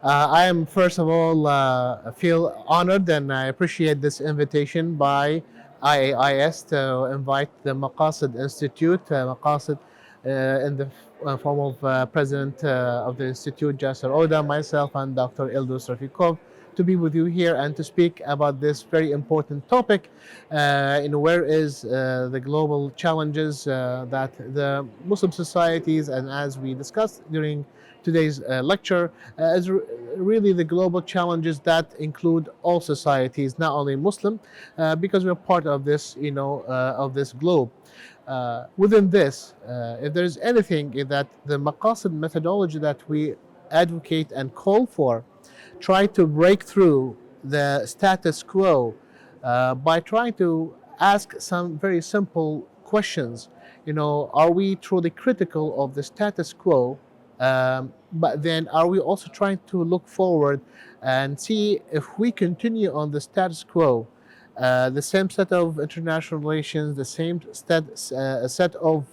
I am first of all feel honored and I appreciate this invitation by IAIS to invite the Maqasid Institute, Maqasid in the form of President of the Institute, Jasser Oda, myself, and Dr. Ildus Rafikov, to be with you here and to speak about this very important topic in where is the global challenges that the Muslim societies, and as we discussed during today's lecture, is really the global challenges that include all societies, not only Muslim, because we're part of this, of this globe. Within this, if there's anything that the Maqasid methodology that we advocate and call for, try to break through the status quo by trying to ask some very simple questions. Are we truly critical of the status quo? But then, are we also trying to look forward and see if we continue on the status quo, the same set of international relations, the same set of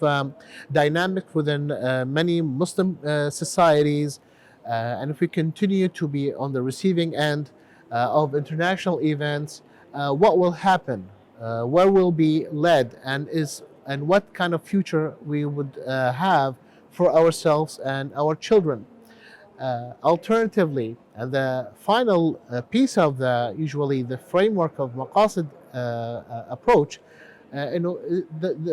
dynamics within many Muslim societies, and if we continue to be on the receiving end of international events, what will happen? Where will be led, and what kind of future we would have for ourselves and our children? Alternatively, the final piece of usually the framework of Maqasid approach,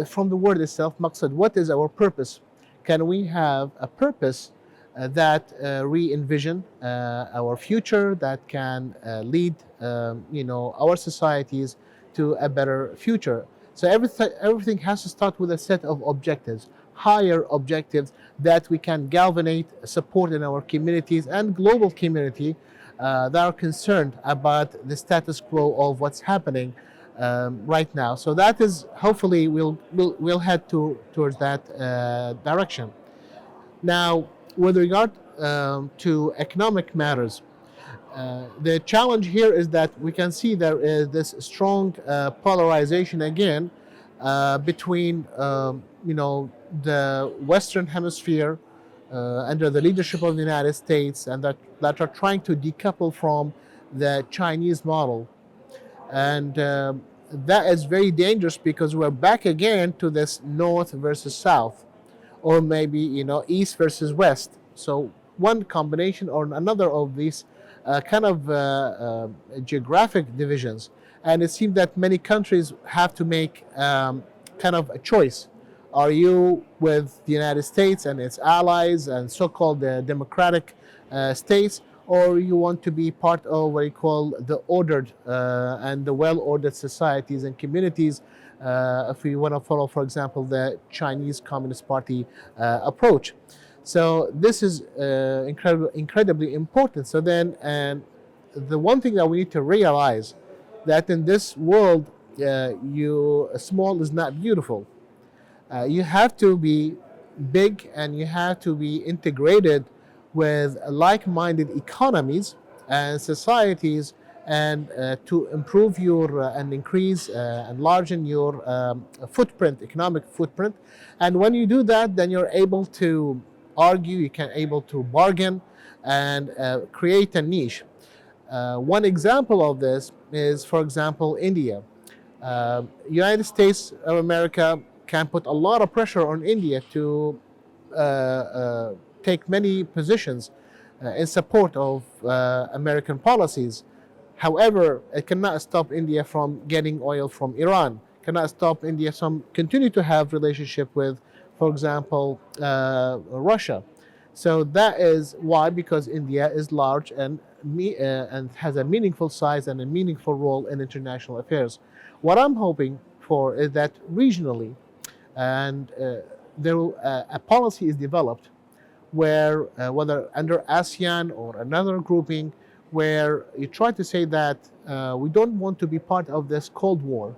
from the word itself, Maqsad, what is our purpose? Can we have a purpose that re-envision our future, that can lead our societies to a better future? So everything has to start with a set of objectives, higher objectives that we can galvanize support in our communities and global community that are concerned about the status quo of what's happening right now. So that is, hopefully we'll head towards that direction. Now, with regard to economic matters, the challenge here is that we can see there is this strong polarization again between the Western Hemisphere under the leadership of the United States, and that are trying to decouple from the Chinese model, and that is very dangerous because we're back again to this North versus South, or maybe East versus West. So one combination or another of these kind of geographic divisions, and it seems that many countries have to make kind of a choice. Are you with the United States and its allies and so-called democratic states, or you want to be part of what you call the ordered and the well-ordered societies and communities, if we want to follow, for example, the Chinese Communist Party approach? So this is incredibly important. So then, and the one thing that we need to realize, that in this world, small is not beautiful. You have to be big, and you have to be integrated with like-minded economies and societies, and to improve your and increase and enlargen your footprint, economic footprint. And when you do that, then you're able to argue, you can able to bargain and create a niche. One example of this is, for example, India. United States of America can put a lot of pressure on India to take many positions in support of American policies. However, it cannot stop India from getting oil from Iran, cannot stop India from continue to have relationship with, for example, Russia. So that is why, because India is large and has a meaningful size and a meaningful role in international affairs. What I'm hoping for is that regionally, and a policy is developed where, whether under ASEAN or another grouping, where you try to say that we don't want to be part of this Cold War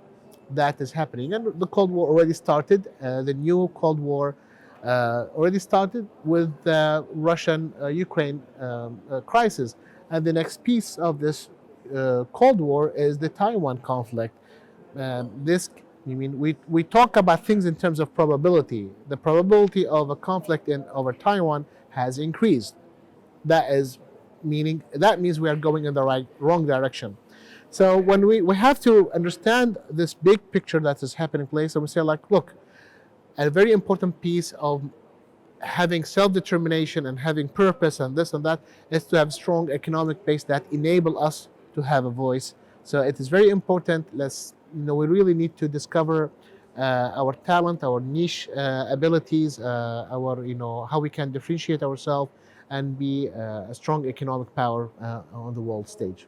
that is happening. And the Cold War already started. The new Cold War already started with the Russian-Ukraine crisis. And the next piece of this Cold War is the Taiwan conflict. We talk about things in terms of probability. The probability of a conflict over Taiwan has increased. That is, meaning that means we are going in the wrong direction. So when we have to understand this big picture that is happening place, and we say like, look, a very important piece of having self-determination and having purpose and this and that is to have strong economic base that enable us to have a voice. So it is very important. We really need to discover our talent, our niche abilities, our how we can differentiate ourselves and be a strong economic power on the world stage.